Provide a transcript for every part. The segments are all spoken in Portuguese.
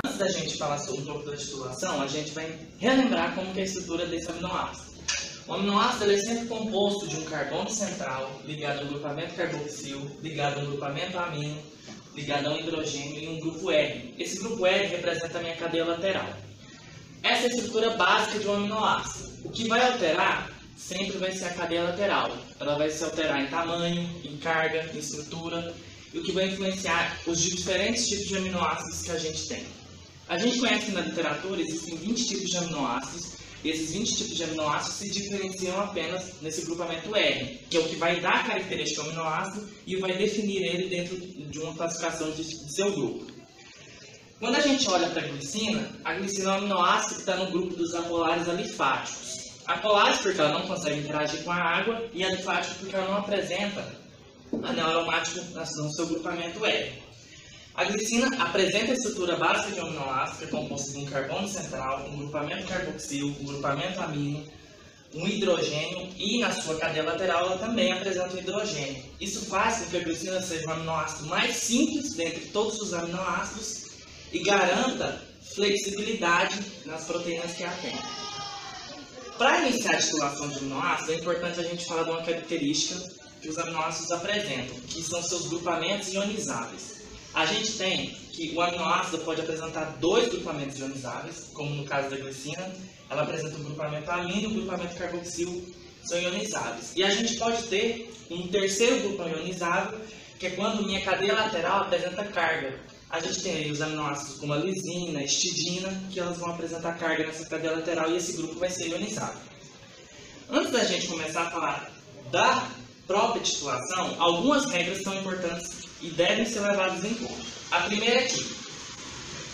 Antes da gente falar sobre um pouco da titulação, a gente vai relembrar como que é a estrutura desse aminoácido. O aminoácido é sempre composto de um carbono central ligado a um grupamento carboxil, ligado a um grupamento amino, ligado a um hidrogênio e um grupo R. Esse grupo R representa a minha cadeia lateral. Essa é a estrutura básica de um aminoácido. O que vai alterar sempre vai ser a cadeia lateral. Ela vai se alterar em tamanho, em carga, em estrutura, e o que vai influenciar os diferentes tipos de aminoácidos que a gente tem. A gente conhece que na literatura existem 20 tipos de aminoácidos, e esses 20 tipos de aminoácidos se diferenciam apenas nesse grupamento R, que é o que vai dar a característica ao aminoácido e vai definir ele dentro de uma classificação de seu grupo. Quando a gente olha para a glicina é um aminoácido que está no grupo dos apolares alifáticos. Apolares porque ela não consegue interagir com a água e alifático porque ela não apresenta anel aromático no seu grupamento R. A glicina apresenta a estrutura básica de um aminoácido, que é composto de um carbono central, um grupamento carboxil, um grupamento amino, um hidrogênio e na sua cadeia lateral ela também apresenta um hidrogênio. Isso faz com que a glicina seja um aminoácido mais simples dentre todos os aminoácidos e garanta flexibilidade nas proteínas que a tem. Para iniciar a titulação de aminoácidos, é importante a gente falar de uma característica que os aminoácidos apresentam, que são seus grupamentos ionizáveis. A gente tem que o aminoácido pode apresentar dois grupamentos ionizáveis, como no caso da glicina, ela apresenta um grupamento amino e um grupamento carboxil são ionizáveis. E a gente pode ter um terceiro grupo ionizável, que é quando minha cadeia lateral apresenta carga. A gente tem aí os aminoácidos como a lisina, a histidina, que elas vão apresentar carga nessa cadeia lateral e esse grupo vai ser ionizado. Antes da gente começar a falar da própria titulação, algumas regras são importantes e devem ser levadas em conta. A primeira é que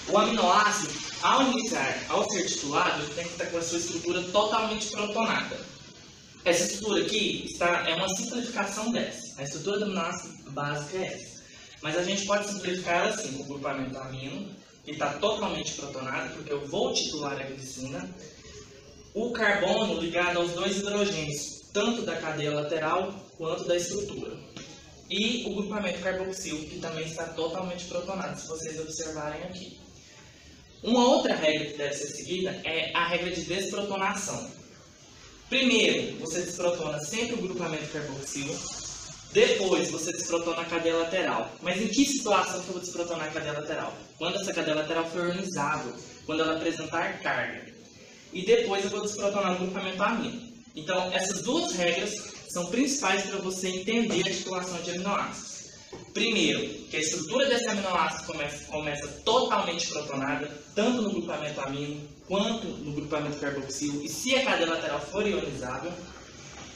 o aminoácido, ao ser titulado, ele tem que estar com a sua estrutura totalmente protonada. Essa estrutura aqui é uma simplificação dessa. A estrutura do aminoácido básica é essa. Mas a gente pode simplificar ela assim, com o grupamento amino, que está totalmente protonado, porque eu vou titular a glicina, o carbono ligado aos dois hidrogênios, tanto da cadeia lateral quanto da estrutura. E o grupamento carboxil, que também está totalmente protonado, se vocês observarem aqui. Uma outra regra que deve ser seguida é a regra de desprotonação. Primeiro, você desprotona sempre o grupamento carboxil, depois você desprotona a cadeia lateral. Mas em que situação que eu vou desprotonar a cadeia lateral? Quando essa cadeia lateral for ionizável, quando ela apresentar carga. E depois eu vou desprotonar o grupamento amino. Então, essas duas regras são principais para você entender a titulação de aminoácidos. Primeiro, que a estrutura desse aminoácido começa totalmente protonada, tanto no grupamento amino quanto no grupamento carboxil, e se a cadeia lateral for ionizável.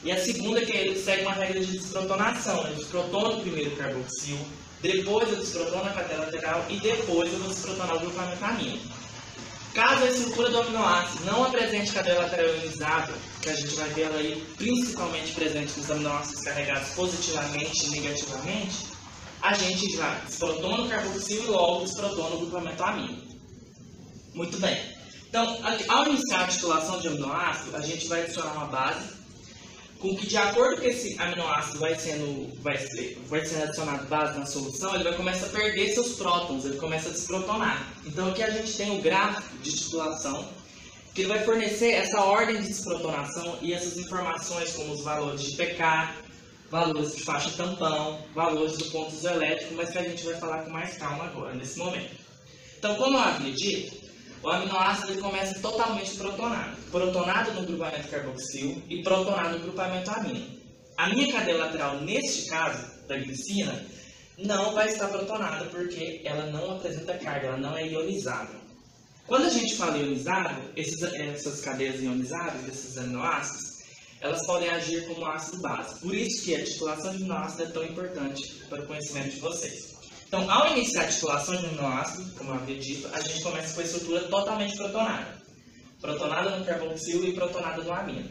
E a segunda é que ele segue uma regra de desprotonação. Eu desprotono primeiro o carboxil, depois eu desprotono a cadeia lateral e depois eu vou desprotonar o grupamento amino. Caso a estrutura do aminoácido não apresente cadeia lateral ionizável, que a gente vai ver ela aí principalmente presente nos aminoácidos carregados positivamente e negativamente, a gente já desprotona o carboxil e logo desprotona o grupamento amino. Muito bem. Então, ao iniciar a titulação de aminoácido, a gente vai adicionar uma base, com que de acordo com esse aminoácido vai sendo adicionado base na solução, ele vai começar a perder seus prótons, ele começa a desprotonar. Então aqui a gente tem o gráfico de titulação, que ele vai fornecer essa ordem de desprotonação e essas informações como os valores de pK, valores de faixa tampão, valores do ponto isoelétrico, mas que a gente vai falar com mais calma agora, nesse momento. Então, como eu havia dito, o aminoácido ele começa totalmente protonado. Protonado no grupamento carboxil e protonado no grupamento amino. A minha cadeia lateral, neste caso, da glicina, não vai estar protonada porque ela não apresenta carga, ela não é ionizável. Quando a gente fala ionizável, essas cadeias ionizáveis, desses aminoácidos, elas podem agir como ácido base. Por isso que a titulação de aminoácido é tão importante para o conhecimento de vocês. Então, ao iniciar a titulação de aminoácido, como eu havia dito, a gente começa com a estrutura totalmente protonada. Protonada no carboxil e protonada no amino.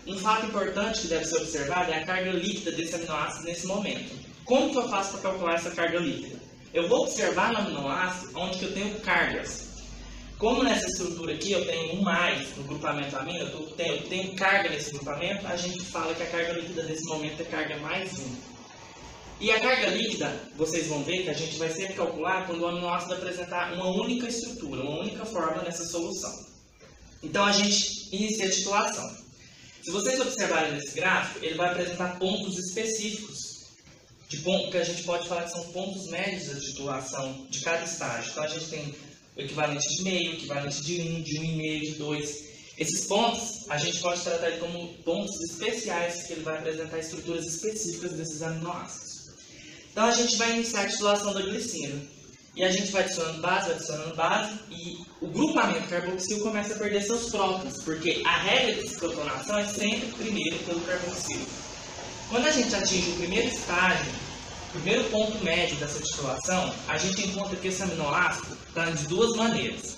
Um fato importante que deve ser observado é a carga líquida desse aminoácido nesse momento. Como que eu faço para calcular essa carga líquida? Eu vou observar no aminoácido onde que eu tenho cargas. Como nessa estrutura aqui eu tenho um mais no grupamento amino, eu tenho carga nesse grupamento, a gente fala que a carga líquida nesse momento é carga mais 1. E a carga líquida, vocês vão ver que a gente vai sempre calcular quando o aminoácido apresentar uma única estrutura, uma única forma nessa solução. Então a gente inicia a titulação. Se vocês observarem nesse gráfico, ele vai apresentar pontos específicos, que a gente pode falar que são pontos médios da titulação de cada estágio. Então a gente tem o equivalente de meio, o equivalente de 1, de 1,5, de 2. Esses pontos, a gente pode tratar como pontos especiais, que ele vai apresentar estruturas específicas desses aminoácidos. Então a gente vai iniciar a titulação da glicina. E a gente vai adicionando base, e o grupamento carboxil começa a perder seus prótons, porque a regra de desprotonação é sempre primeiro pelo carboxil. Quando a gente atinge o primeiro estágio, o primeiro ponto médio dessa titulação, a gente encontra que esse aminoácido está de duas maneiras.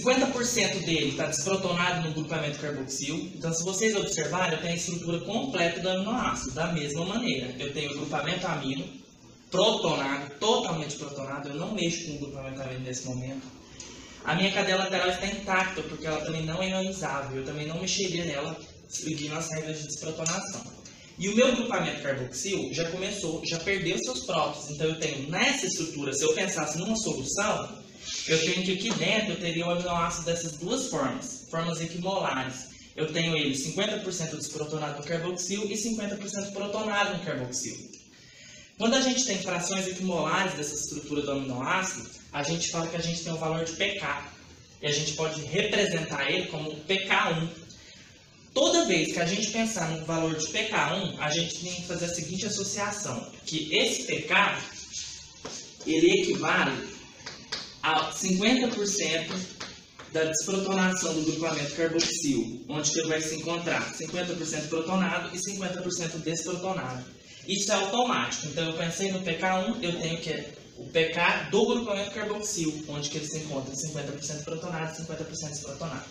50% dele está desprotonado no grupamento carboxil. Então, se vocês observarem, eu tenho a estrutura completa do aminoácido, da mesma maneira. Eu tenho o grupamento amino protonado, totalmente protonado, eu não mexo com o grupamento amino nesse momento. A minha cadeia lateral está intacta, porque ela também não é ionizável, eu também não mexeria nela, seguindo as regras de desprotonação. E o meu grupamento carboxil já perdeu seus prótons. Então, eu tenho nessa estrutura, se eu pensasse numa solução, eu tenho que aqui dentro eu teria o aminoácido dessas duas formas equimolares. Eu tenho ele 50% desprotonado no carboxil e 50% protonado no carboxil. Quando a gente tem frações equimolares dessa estrutura do aminoácido, a gente fala que a gente tem o valor de pK. E a gente pode representar ele como pK1. Toda vez que a gente pensar no valor de pK1, a gente tem que fazer a seguinte associação, que esse pK, ele equivale a 50% da desprotonação do grupamento carboxil, onde que ele vai se encontrar 50% protonado e 50% desprotonado. Isso é automático, então eu pensei no pK1, eu tenho que o pK do grupamento carboxil, onde que ele se encontra 50% protonado e 50% desprotonado.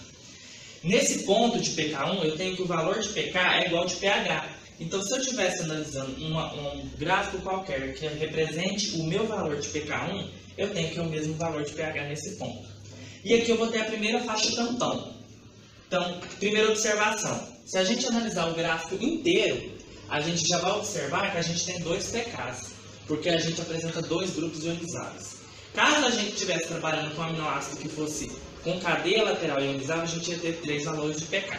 Nesse ponto de pK1, eu tenho que o valor de pK é igual de pH. Então, se eu estivesse analisando um gráfico qualquer que represente o meu valor de pK1, eu tenho que ter o mesmo valor de pH nesse ponto. E aqui eu vou ter a primeira faixa tampão. Então, primeira observação. Se a gente analisar o gráfico inteiro, a gente já vai observar que a gente tem dois pKs, porque a gente apresenta dois grupos ionizáveis. Caso a gente estivesse trabalhando com um aminoácido que fosse com cadeia lateral ionizada, a gente ia ter 3 valores de pK.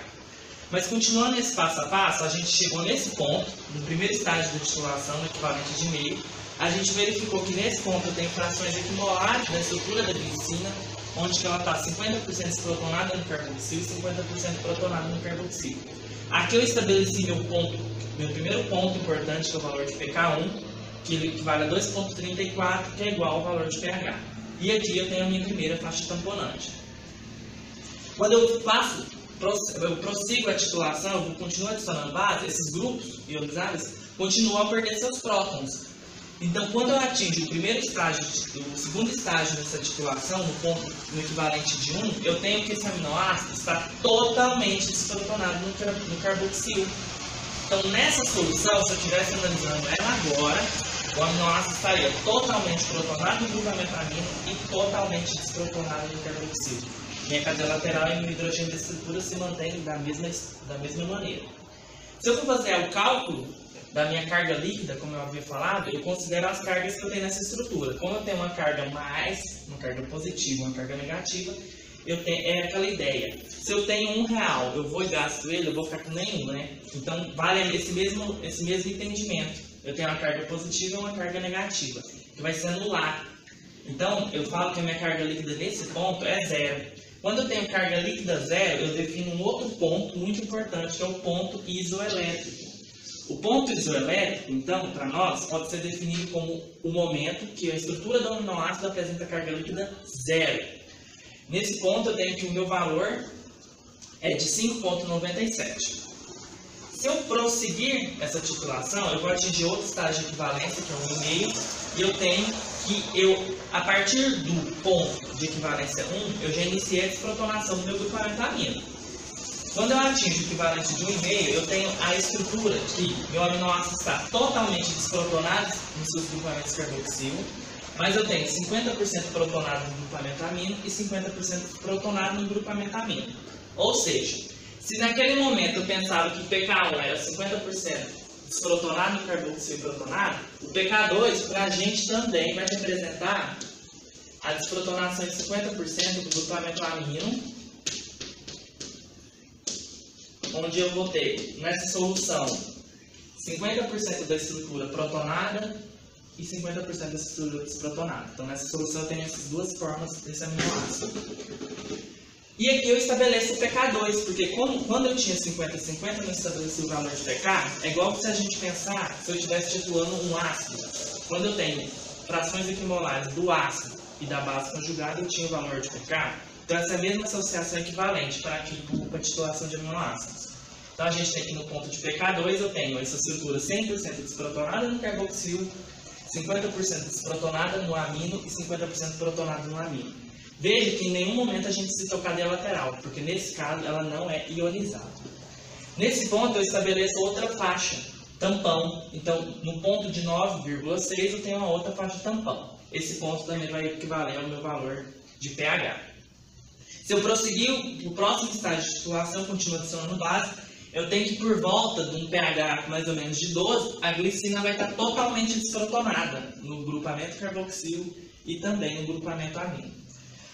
Mas continuando esse passo a passo, a gente chegou nesse ponto, no primeiro estágio da titulação, no equivalente de meio, a gente verificou que nesse ponto eu tenho frações equimolares da estrutura da glicina, onde que ela está 50% desprotonada no carboxil e 50% protonada no carboxil. Aqui eu estabeleci meu primeiro ponto importante, que é o valor de pK1, que equivale a 2,34, que é igual ao valor de pH. E aqui eu tenho a minha primeira faixa tamponante. Quando eu prossigo a titulação, eu continuo adicionando base, esses grupos ionizáveis continuam a perder seus prótons. Então, quando eu atingo o primeiro estágio, o segundo estágio dessa titulação, no equivalente de 1, eu tenho que esse aminoácido está totalmente desprotonado no carboxil. Então, nessa solução, se eu estivesse analisando ela agora, o aminoácido estaria totalmente protonado no grupamento amino e totalmente desprotonado no carboxil. Minha cadeia lateral e meu hidrogênio da estrutura se mantém da mesma maneira. Se eu for fazer o cálculo da minha carga líquida, como eu havia falado, eu considero as cargas que eu tenho nessa estrutura. Como eu tenho uma carga uma carga positiva, uma carga negativa, é aquela ideia. Se eu tenho R$1, eu vou e gasto ele, eu vou ficar com nenhum, né? Então, vale esse mesmo entendimento. Eu tenho uma carga positiva e uma carga negativa, que vai se anular. Então, eu falo que a minha carga líquida nesse ponto é 0. Quando eu tenho carga líquida 0, eu defino um outro ponto muito importante, que é o ponto isoelétrico. O ponto isoelétrico, então, para nós, pode ser definido como o momento que a estrutura do aminoácido apresenta carga líquida 0. Nesse ponto, eu tenho que o meu valor é de 5,97. Se eu prosseguir essa titulação, eu vou atingir outro estágio de equivalência, que é o 1,5, e eu tenho que, a partir do ponto de equivalência 1, eu já iniciei a desprotonação do meu grupamento amino. Quando eu atingo o equivalente de 1,5, eu tenho a estrutura que meu aminoácido está totalmente desprotonado nos seus grupamentos carboxil, mas eu tenho 50% protonado no grupamento amino e 50% protonado no grupamento amino. Ou seja, se naquele momento eu pensava que pK1 era 50% desprotonado no carboxil e protonado, o pK2 para a gente também vai representar a desprotonação de 50% do glutamato amino, onde eu vou ter nessa solução 50% da estrutura protonada e 50% da estrutura desprotonada. Então nessa solução eu tenho essas duas formas desse aminoácido. E aqui eu estabeleço o pK2, porque quando eu tinha 50-50, eu não estabeleci o valor de pK, é igual se a gente pensar, se eu estivesse titulando um ácido. Quando eu tenho frações equimolares do ácido e da base conjugada, eu tinha o valor de pK. Então essa é a mesma associação equivalente para a titulação de aminoácidos. Então a gente tem aqui no ponto de pK2, eu tenho essa estrutura 100% desprotonada no carboxil, 50% desprotonada no amino e 50% protonada no amino. Veja que em nenhum momento a gente citou cadeia lateral, porque nesse caso ela não é ionizada. Nesse ponto eu estabeleço outra faixa, tampão. Então no ponto de 9,6 eu tenho uma outra faixa tampão. Esse ponto também vai equivaler ao meu valor de pH. Se eu prosseguir o próximo estágio de titulação, continuo adicionando base, eu tenho que por volta de um pH mais ou menos de 12, a glicina vai estar totalmente desprotonada no grupamento carboxil e também no grupamento amino.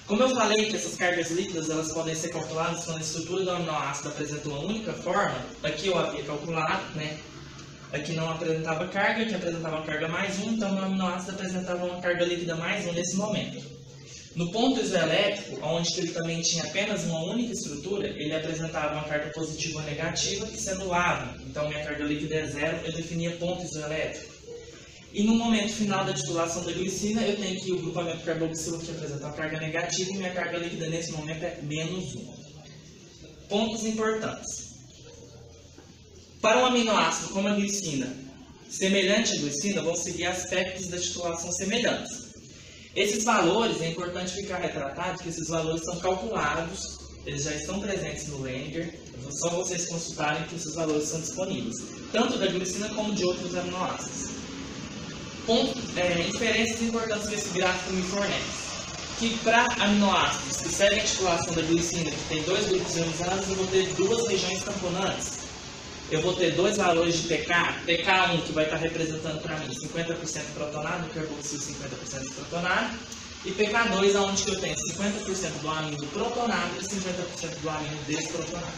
Como eu falei que essas cargas líquidas elas podem ser calculadas quando a estrutura do aminoácido apresenta uma única forma, aqui eu havia calculado, né? Aqui não apresentava carga, aqui apresentava carga mais 1, então o aminoácido apresentava uma carga líquida mais 1 nesse momento. No ponto isoelétrico, onde ele também tinha apenas uma única estrutura, ele apresentava uma carga positiva ou negativa que se anulava. Então minha carga líquida é 0, eu definia ponto isoelétrico. E no momento final da titulação da glicina, eu tenho que o grupamento carboxilo que apresenta uma carga negativa e minha carga líquida nesse momento é menos 1. Pontos importantes. Para um aminoácido como a glicina, semelhante à glicina, vão seguir aspectos da titulação semelhantes. Esses valores, é importante ficar retratado que esses valores são calculados, eles já estão presentes no Renninger, é só vocês consultarem que esses valores são disponíveis, tanto da glicina como de outros aminoácidos. Inferências importantes que esse gráfico me fornece. Que para aminoácidos que seguem a titulação da glicina, que tem dois grupos ionizados, eu vou ter duas regiões tamponantes. Eu vou ter dois valores de pK, pK1 que vai estar representando para mim 50% protonado, carboxil 50% protonado, e pK2 onde que eu tenho 50% do amino protonado e 50% do amino desprotonado.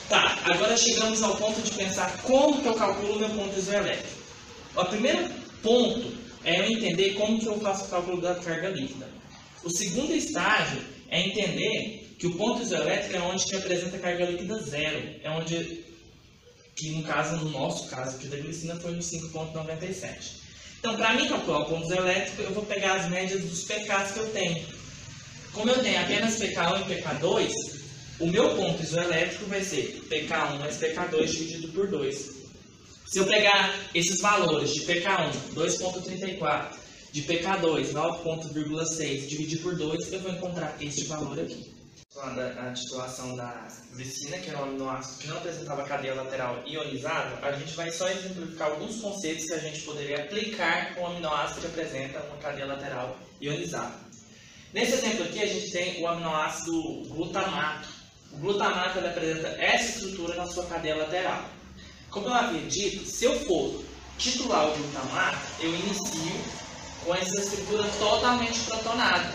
Tá, agora chegamos ao ponto de pensar como que eu calculo o meu ponto isoelétrico. O primeiro ponto é eu entender como que eu faço o cálculo da carga líquida. O segundo estágio é entender que o ponto isoelétrico é onde que apresenta carga líquida zero. É onde, que no caso, no nosso caso aqui da glicina, foi no 5,97. Então, para mim calcular o ponto isoelétrico, eu vou pegar as médias dos pKs que eu tenho. Como eu tenho apenas pK1 e pK2, o meu ponto isoelétrico vai ser pK1 mais pK2 dividido por 2. Se eu pegar esses valores de pK1, 2,34, de pK2, 9,6, dividir por 2, eu vou encontrar este valor aqui. A titulação da glicina, que era um aminoácido que não apresentava cadeia lateral ionizada, a gente vai só exemplificar alguns conceitos que a gente poderia aplicar com um aminoácido que apresenta uma cadeia lateral ionizada. Nesse exemplo aqui, a gente tem o aminoácido glutamato. O glutamato ele apresenta essa estrutura na sua cadeia lateral. Como eu havia dito, se eu for titular o glutamato, eu inicio com essa estrutura totalmente protonada.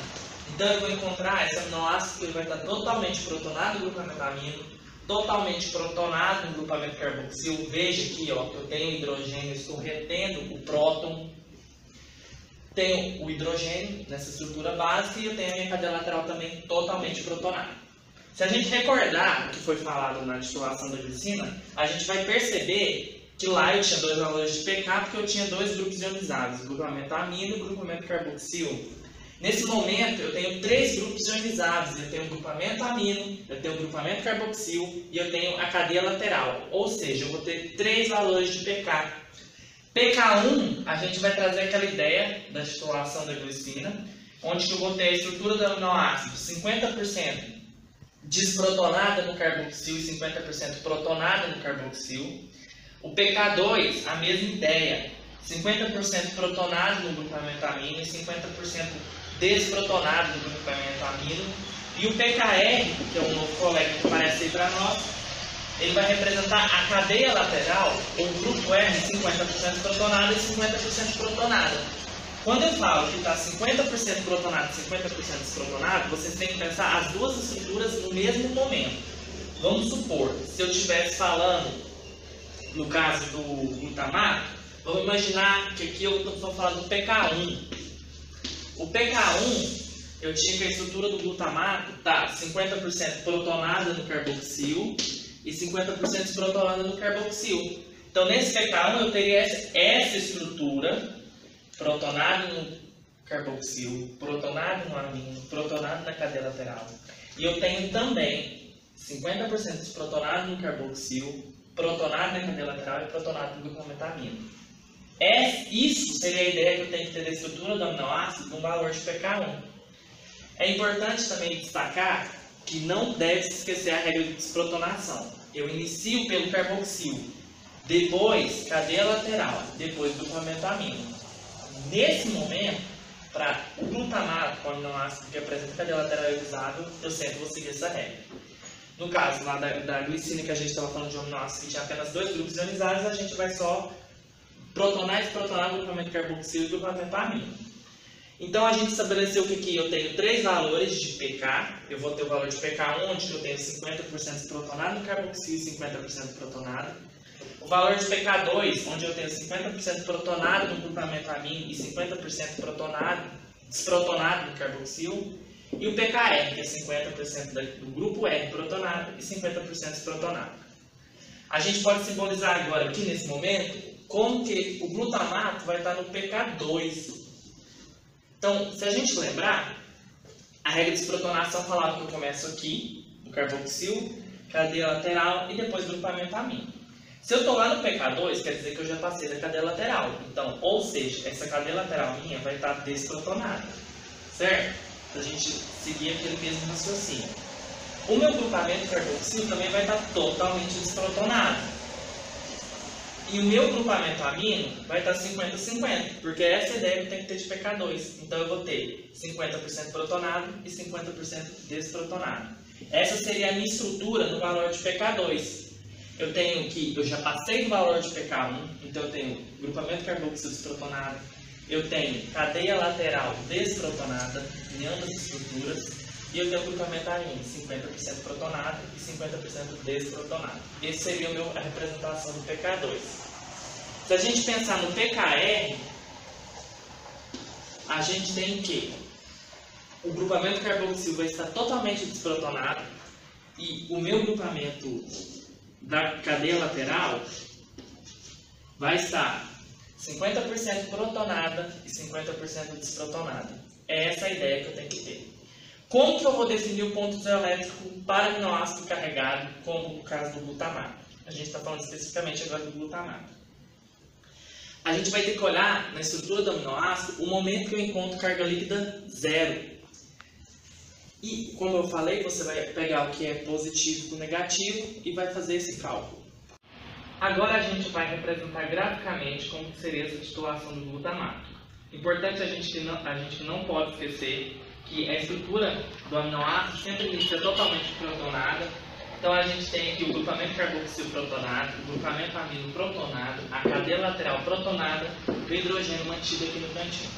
Então eu vou encontrar esse aminoácido que ele vai estar totalmente protonado no grupamento amino, totalmente protonado no grupamento carboxil. Veja aqui ó, que eu tenho hidrogênio, estou retendo o próton. Tenho o hidrogênio nessa estrutura básica e eu tenho a minha cadeia lateral também totalmente protonada. Se a gente recordar o que foi falado na titulação da glicina, a gente vai perceber que lá eu tinha dois valores de pK porque eu tinha dois grupos ionizados, o grupamento amino e o grupamento carboxil. Nesse momento eu tenho três grupos ionizados, eu tenho o grupamento amino, eu tenho o grupamento carboxil e eu tenho a cadeia lateral, ou seja, eu vou ter três valores de pK. pK1, a gente vai trazer aquela ideia da titulação da glicina, onde que eu vou ter a estrutura do aminoácido 50% desprotonada no carboxil e 50% protonada no carboxil. O pK2, a mesma ideia, 50% protonado no grupamento amino e 50% desprotonado no grupamento amino. E o pKr, que é um novo colega que aparece aí para nós, ele vai representar a cadeia lateral, ou o grupo R, 50% protonada e 50% protonada. Quando eu falo que está 50% protonado e 50% desprotonado, vocês têm que pensar as duas estruturas no mesmo momento. Vamos supor, se eu estivesse falando, no caso do glutamato, vamos imaginar que aqui eu estou falando do PK1. O PK1, eu tinha que a estrutura do glutamato está 50% protonada no carboxil e 50% desprotonada no carboxil. Então, nesse PK1, eu teria essa estrutura, protonado no carboxil, protonado no amino, protonado na cadeia lateral. E eu tenho também 50% desprotonado no carboxil, protonado na cadeia lateral e protonado no glutamatamino. Isso seria a ideia que eu tenho que ter da estrutura do aminoácido no valor de PK1. É importante também destacar que não deve se esquecer a regra de desprotonação. Eu inicio pelo carboxil, depois cadeia lateral, depois glutamatamino. Nesse momento, para o glutamato, o aminoácido que apresenta cadeia lateral iorizado, eu sempre vou seguir essa regra. No caso lá da glicina, que a gente estava falando de um aminoácido que tinha apenas 2 grupos ionizados, a gente vai só protonar e desprotonar o grupamento carboxil e glutamatamino. Então, a gente estabeleceu que aqui eu tenho 3 valores de pK. Eu vou ter o valor de pK1, onde eu tenho 50% protonado no carboxil e 50% protonado. O valor de pK2, onde eu tenho 50% protonado no glutamatamino e 50% desprotonado no carboxil. E o pKr, que é 50% do grupo R protonado e 50% desprotonado. A gente pode simbolizar agora, aqui nesse momento, como que o glutamato vai estar no pK2. Então, se a gente lembrar, a regra de desprotonação falava que eu começo aqui, no carboxil, cadeia lateral e depois grupamentamino. Se eu estou lá no PK2, quer dizer que eu já passei da cadeia lateral. Então, ou seja, essa cadeia lateral minha vai estar desprotonada. Certo? Para a gente seguir aquele mesmo raciocínio. O meu grupamento carboxil também vai estar totalmente desprotonado. E o meu grupamento amino vai estar 50-50, porque essa é a ideia que eu tenho que ter de PK2. Então eu vou ter 50% protonado e 50% desprotonado. Essa seria a minha estrutura no valor de PK2. Eu já passei do valor de PK1, então eu tenho grupamento carboxil desprotonado, eu tenho cadeia lateral desprotonada em ambas as estruturas, e eu tenho grupamento amino, 50% protonado e 50% desprotonado. Esse seria a representação do PK2. Se a gente pensar no PKR, a gente tem que o grupamento carboxil vai estar totalmente desprotonado e o meu grupamento da cadeia lateral vai estar 50% protonada e 50% desprotonada. É essa a ideia que eu tenho que ter. Como que eu vou definir o ponto isoelétrico para aminoácido carregado, como no caso do glutamato? A gente está falando especificamente agora do glutamato. A gente vai ter que olhar na estrutura do aminoácido o momento que eu encontro carga líquida zero. E, como eu falei, você vai pegar o que é positivo com negativo e vai fazer esse cálculo. Agora a gente vai representar graficamente como seria essa titulação do glutamato. Importante a gente não pode esquecer que a estrutura do aminoácido sempre inicia totalmente protonada. Então a gente tem aqui o grupamento carboxil protonado, o grupamento amino protonado, a cadeia lateral protonada e o hidrogênio mantido aqui no cantinho.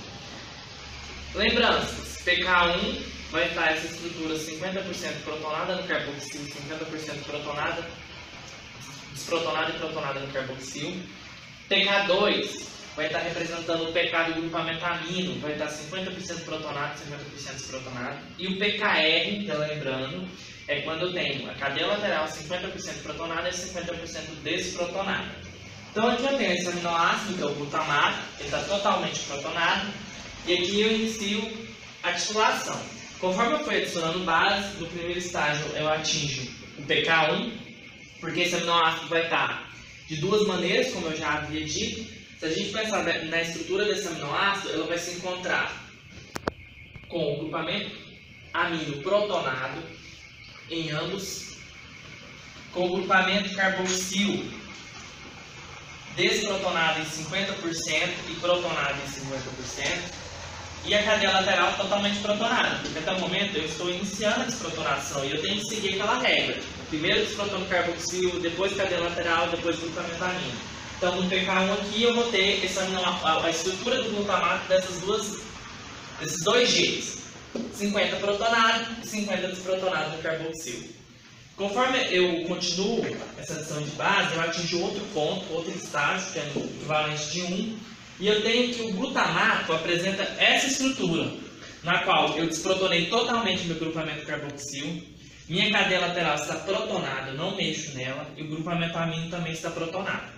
Lembranças, PK1 vai estar essa estrutura 50% protonada no carboxil, 50% protonada, desprotonada e protonada no carboxil. PK2 vai estar representando o pK do grupamento amino, vai estar 50% protonado e 50% desprotonado. E o PKR, lembrando, é quando eu tenho a cadeia lateral 50% protonada e 50% desprotonada. Então aqui eu tenho esse aminoácido, que é o glutamato, ele está totalmente protonado, e aqui eu inicio a titulação. Conforme eu fui adicionando base, no primeiro estágio eu atinjo o PK1, porque esse aminoácido vai estar de duas maneiras, como eu já havia dito. Se a gente pensar na estrutura desse aminoácido, ela vai se encontrar com o grupamento amino protonado em ambos, com o grupamento carboxil desprotonado em 50% e protonado em 50%, e a cadeia lateral totalmente protonada, porque até o momento eu estou iniciando a desprotonação e eu tenho que seguir aquela regra. Primeiro disprotono carboxil, depois cadeia lateral, depois glutamato amino. Então, no PK1 aqui eu vou ter a estrutura do glutamato desses dois Gs. 50 protonado e 50 desprotonado no carboxil. Conforme eu continuo essa adição de base, eu atingo outro ponto, outro estágio, que é no equivalente de 1, e eu tenho que o glutamato apresenta essa estrutura, na qual eu desprotonei totalmente meu grupamento carboxil, minha cadeia lateral está protonada, eu não mexo nela, e o grupamento amino também está protonado.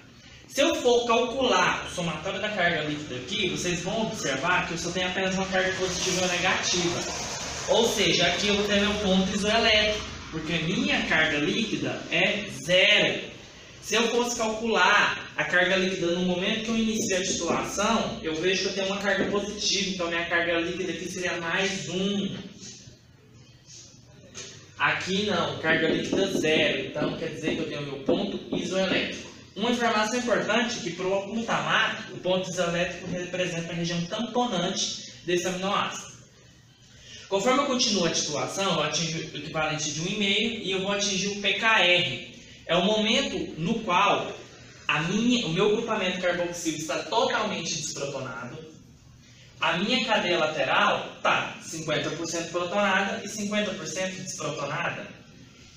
Se eu for calcular o somatório da carga líquida aqui, vocês vão observar que eu só tenho apenas uma carga positiva ou negativa. Ou seja, aqui eu vou ter meu ponto isoelétrico, porque minha carga líquida é zero. Se eu fosse calcular a carga líquida no momento que eu inicio a titulação, eu vejo que eu tenho uma carga positiva, então minha carga líquida aqui seria mais 1. Aqui não, carga líquida zero, então quer dizer que eu tenho meu ponto isoelétrico. Uma informação importante é que para o glutamato, o ponto isoelétrico representa a região tamponante desse aminoácido. Conforme eu continuo a titulação, eu atingo o equivalente de 1,5 e eu vou atingir o PKR. É o momento no qual o meu grupamento carboxil está totalmente desprotonado, a minha cadeia lateral está 50% protonada e 50% desprotonada,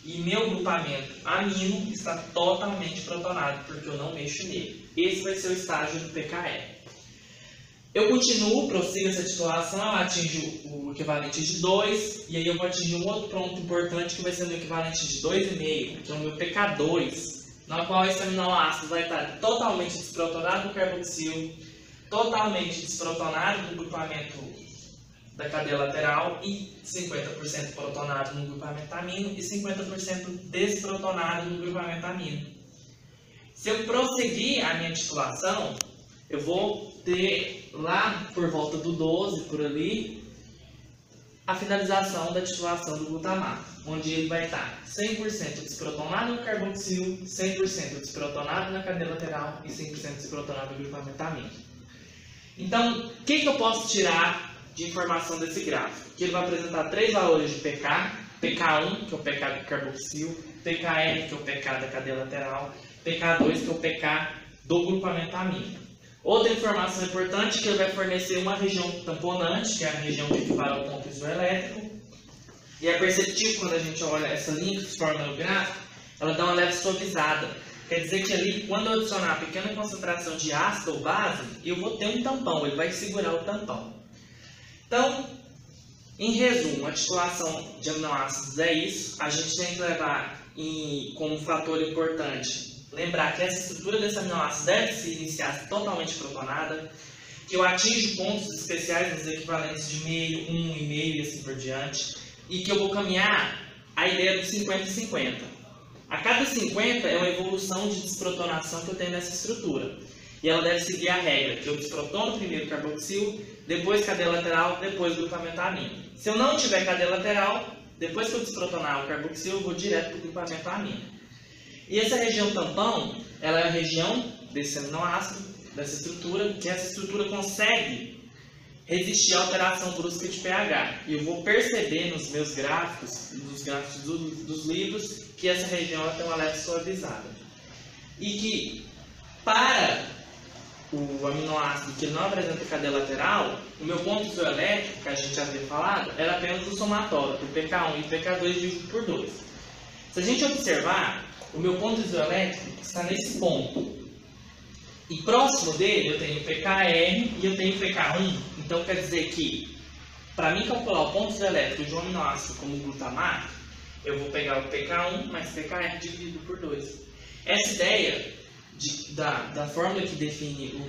e meu grupamento amino está totalmente protonado, porque eu não mexo nele. Esse vai ser o estágio do PKR. Eu continuo, prossigo essa titulação, eu atingo o equivalente de 2, e aí eu vou atingir um outro ponto importante que vai ser no equivalente de 2,5, que é o meu PK2, na qual esse aminoácido vai estar totalmente desprotonado do carboxil, totalmente desprotonado do grupamento da cadeia lateral e 50% protonado no grupamento amino e 50% desprotonado no grupamento amino. Se eu prosseguir a minha titulação, eu vou ter lá por volta do 12, por ali, a finalização da titulação do glutamato, onde ele vai estar 100% desprotonado no carboxil, 100% desprotonado na cadeia lateral e 100% desprotonado no grupamento amino. Então, o que eu posso tirar de informação desse gráfico? Que ele vai apresentar 3 valores de pK, pK1, que é o pK do carboxil, pKr, que é o pK da cadeia lateral, pK2, que é o pK do grupamento amino. Outra informação importante é que ele vai fornecer uma região tamponante, que é a região que equivale ao ponto isoelétrico. E é perceptível quando a gente olha essa linha que se forma no gráfico, ela dá uma leve suavizada. Quer dizer que ali, quando eu adicionar a pequena concentração de ácido ou base, eu vou ter um tampão, ele vai segurar o tampão. Então, em resumo, a titulação de aminoácidos é isso. A gente tem que levar como fator importante, lembrar que essa estrutura desse aminoácido deve se iniciar totalmente protonada, que eu atinjo pontos especiais nos equivalentes de meio, 1,5 e assim por diante, e que eu vou caminhar a ideia dos 50 e 50. A cada 50 é uma evolução de desprotonação que eu tenho nessa estrutura. E ela deve seguir a regra, que eu desprotono primeiro o carboxil, depois cadeia lateral, depois grupamento amino. Se eu não tiver cadeia lateral, depois que eu desprotonar o carboxil, eu vou direto para o grupamento amino. E essa região tampão, ela é a região desse aminoácido, dessa estrutura, que essa estrutura consegue resistir à alteração brusca de pH. E eu vou perceber nos meus gráficos, nos gráficos dos livros, que essa região ela tem uma leve suavizada. E que, para o aminoácido que não apresenta cadeia lateral, o meu ponto isoelétrico, que a gente já havia falado, era apenas o somatório, o PK1 e o PK2 dividido por 2. Se a gente observar, o meu ponto isoelétrico está nesse ponto. E próximo dele eu tenho PKR e eu tenho PK1. Então quer dizer que, para mim calcular o ponto isoelétrico de um aminoácido como o glutamato, eu vou pegar o PK1 mais PKR dividido por 2. Essa ideia da fórmula que define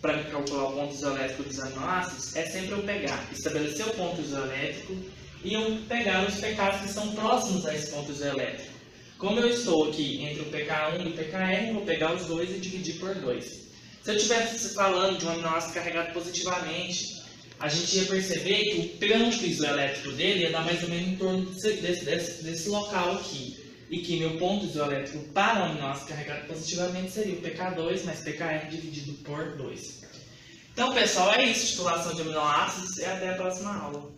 para calcular o ponto isoelétrico dos aminoácidos é sempre eu estabelecer o ponto isoelétrico e eu pegar os pKs que são próximos a esse ponto isoelétrico. Como eu estou aqui entre o PK1 e o PKR, eu vou pegar os dois e dividir por 2. Se eu estivesse falando de um aminoácido carregado positivamente, a gente ia perceber que o ponto isoelétrico dele ia dar mais ou menos em torno desse local aqui. E que meu ponto isoelétrico para o aminoácido carregado positivamente seria o PK2 mais PKR dividido por 2. Então, pessoal, é isso. Titulação de aminoácidos e até a próxima aula.